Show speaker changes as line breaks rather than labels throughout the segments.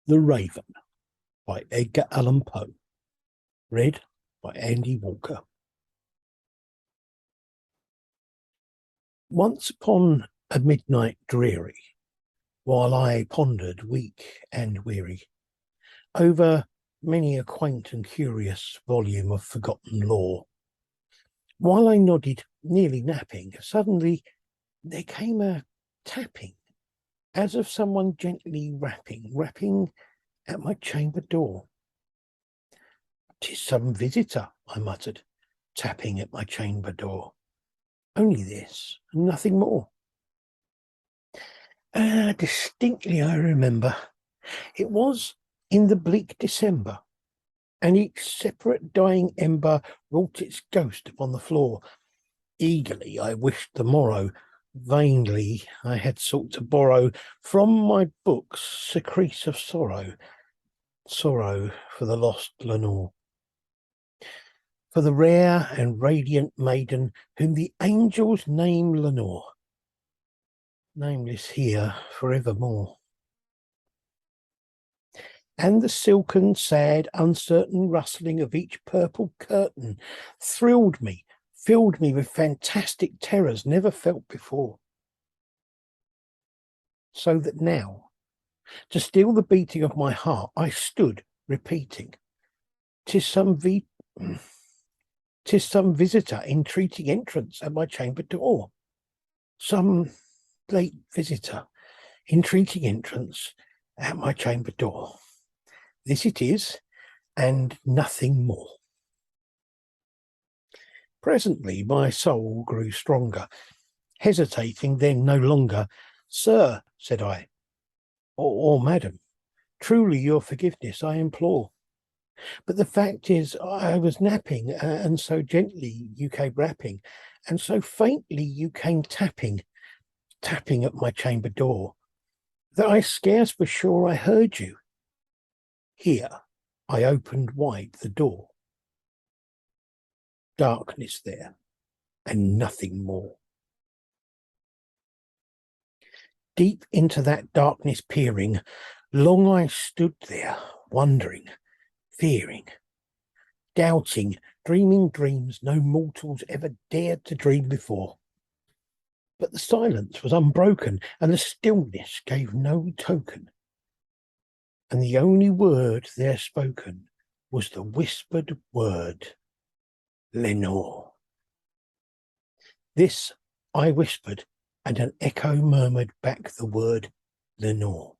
The Raven by Edgar Allan Poe. Read by Andy Walker. Once upon a midnight dreary, while I pondered weak and weary over many a quaint and curious volume of forgotten lore, while I nodded, nearly napping, suddenly there came a tapping, as of someone gently rapping at my chamber door. "'Tis some visitor," I muttered, tapping at my chamber door. "Only this, and nothing more." Distinctly I remember. It was in the bleak December, and each separate dying ember wrought its ghost upon the floor. Eagerly I wished the morrow. Vainly I had sought to borrow from my books secrets of sorrow for the lost Lenore, for the rare and radiant maiden whom the angels name Lenore, nameless here forevermore. And the silken, sad, uncertain rustling of each purple curtain thrilled me, filled me with fantastic terrors never felt before. So that now, to still the beating of my heart, I stood repeating, "'Tis some visitor entreating entrance at my chamber door. Some late visitor entreating entrance at my chamber door. This it is, and nothing more." Presently my soul grew stronger, hesitating then no longer. "Sir," said I, or "Madam, truly your forgiveness I implore. But the fact is, I was napping, and so gently you came rapping, and so faintly you came tapping at my chamber door, that I scarce was sure I heard you." Here I opened wide the door. Darkness there, and nothing more. Deep into that darkness peering, long I stood there, wondering, fearing, doubting, dreaming dreams no mortals ever dared to dream before. But the silence was unbroken, and the stillness gave no token, and the only word there spoken was the whispered word, "Lenore." This I whispered, and an echo murmured back the word, "Lenore."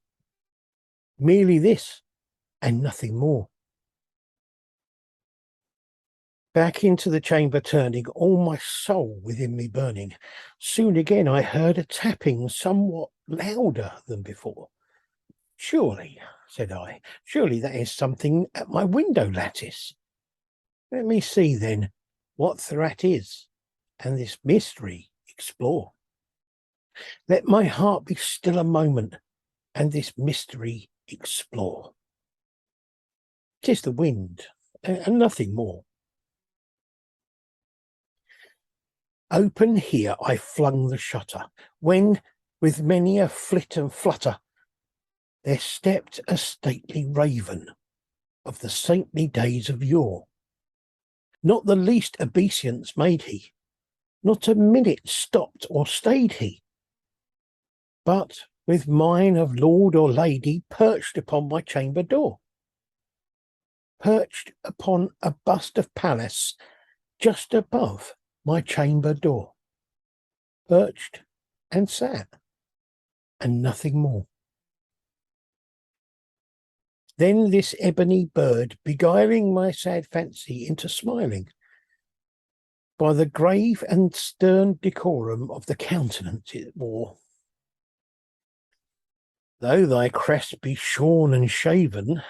Merely this, and nothing more. Back into the chamber turning, all my soul within me burning, soon again I heard a tapping somewhat louder than before. "Surely," said I, "surely that is something at my window lattice. Let me see then what thereat is, and this mystery explore. Let my heart be still a moment, and this mystery explore. 'Tis the wind, and nothing more." Open here I flung the shutter, when, with many a flit and flutter, there stepped a stately raven of the saintly days of yore. Not the least obeisance made he, not a minute stopped or stayed he, but with mine of lord or lady perched upon my chamber door, perched upon a bust of Pallas just above my chamber door, perched and sat, and nothing more. Then this ebony bird, beguiling my sad fancy into smiling, by the grave and stern decorum of the countenance it wore. "Though thy crest be shorn and shaven,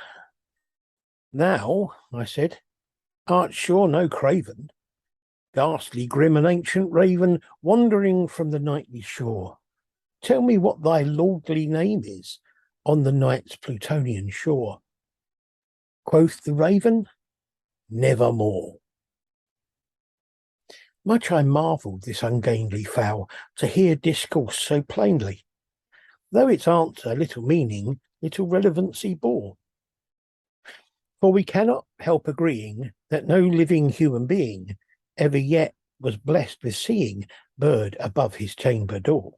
thou," I said, "art sure no craven, ghastly, grim, and ancient raven, wandering from the nightly shore. Tell me what thy lordly name is on the night's Plutonian shore." Quoth the raven, "Nevermore." Much I marvelled this ungainly fowl to hear discourse so plainly, though its answer little meaning little relevance he bore. For we cannot help agreeing that no living human being ever yet was blessed with seeing bird above his chamber door,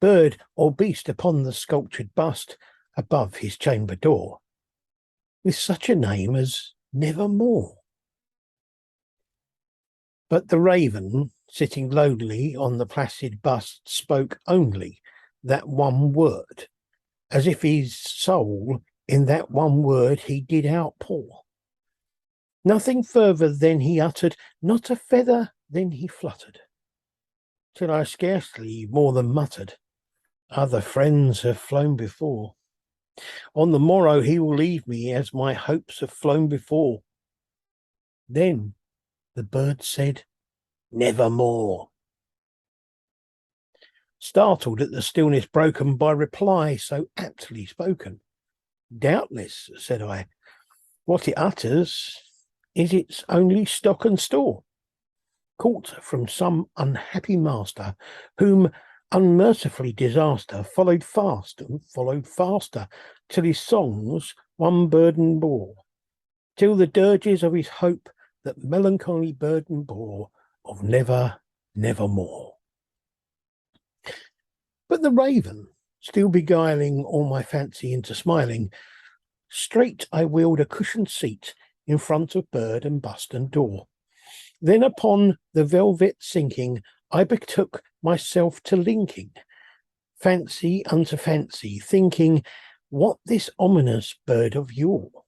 bird or beast upon the sculptured bust above his chamber door, with such a name as Nevermore. But the raven, sitting lowly on the placid bust, spoke only that one word, as if his soul in that one word he did outpour. Nothing further than he uttered, not a feather then he fluttered, till I scarcely more than muttered, other friends have flown before. On the morrow he will leave me as my hopes have flown before. Then the bird said, Nevermore. Startled at the stillness broken by reply so aptly spoken. Doubtless, said I, what it utters is its only stock and store, caught from some unhappy master, whom unmercifully disaster followed fast and followed faster, till his songs one burden bore, till the dirges of his hope that melancholy burden bore of nevermore. But the raven, still beguiling all my fancy into smiling, straight I wheeled a cushioned seat in front of bird and bust and door. Then upon the velvet sinking, I betook myself to linking fancy unto fancy, thinking, what this ominous bird of yore,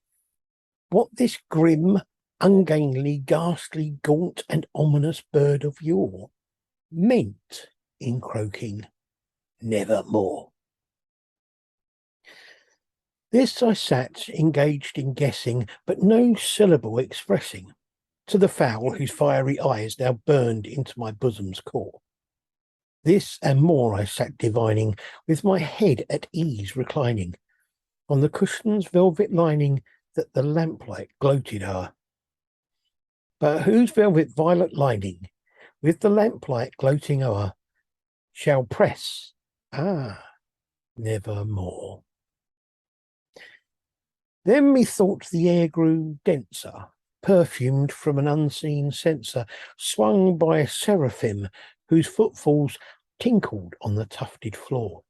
what this grim, ungainly, ghastly, gaunt, and ominous bird of yore meant in croaking nevermore. This I sat engaged in guessing, but no syllable expressing, to the fowl whose fiery eyes now burned into my bosom's core. This and more I sat divining, with my head at ease reclining, on the cushion's velvet lining that the lamplight gloated o'er. But whose velvet violet lining, with the lamplight gloating o'er, shall press, nevermore. Then methought the air grew denser, perfumed from an unseen censer, swung by a seraphim whose footfalls tinkled on the tufted floor.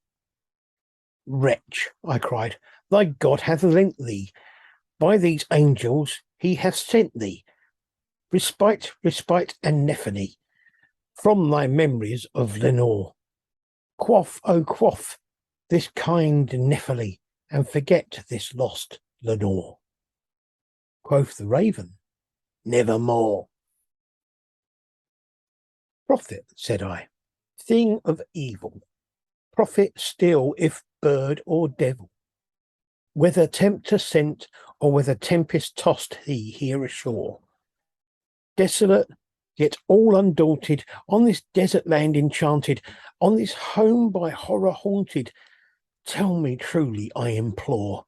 Wretch, I cried, thy God hath lent thee. By these angels he hath sent thee respite, and nephany from thy memories of Lenore. Quaff, oh quaff, this kind Nephily, and forget this lost Lenore. Quoth the raven, nevermore. Prophet, said I, thing of evil, prophet still if bird or devil, whether tempter sent or whether tempest tossed thee here ashore. Desolate, yet all undaunted, on this desert land enchanted, on this home by horror haunted, tell me truly, I implore,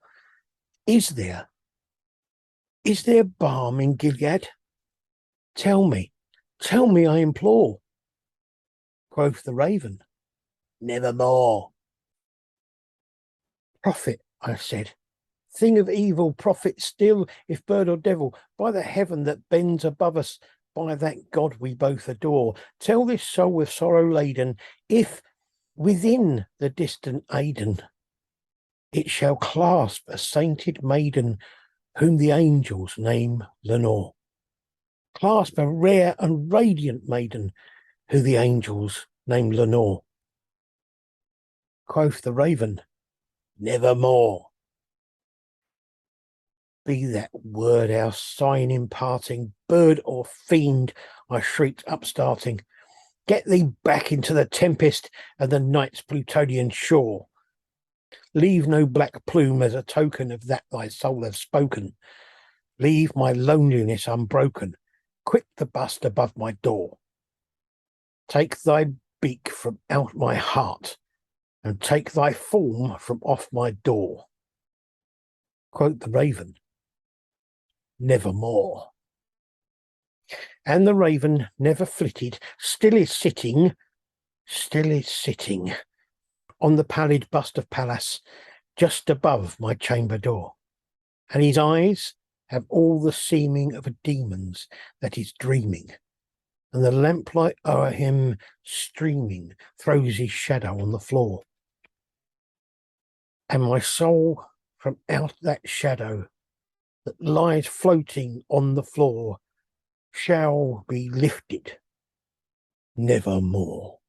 is there balm in Gilead? Tell me, I implore. Quoth the raven, nevermore. Prophet, I said, thing of evil, prophet still, if bird or devil, by the heaven that bends above us, by that God we both adore, tell this soul with sorrow laden, if within the distant Aidenn it shall clasp a sainted maiden whom the angels name Lenore. Clasp a rare and radiant maiden who the angels name Lenore. Quoth the raven, nevermore. Be that word our sign imparting, bird or fiend, I shrieked upstarting. Get thee back into the tempest and the night's Plutonian shore. Leave no black plume as a token of that thy soul hath spoken. Leave my loneliness unbroken. Quit the bust above my door. Take thy beak from out my heart, and take thy form from off my door. Quoth the raven, nevermore. And the raven never flitted, still is sitting on the pallid bust of Pallas, just above my chamber door, and his eyes have all the seeming of a demon's that is dreaming, and the lamplight o'er him streaming throws his shadow on the floor. And my soul from out that shadow that lies floating on the floor shall be lifted nevermore.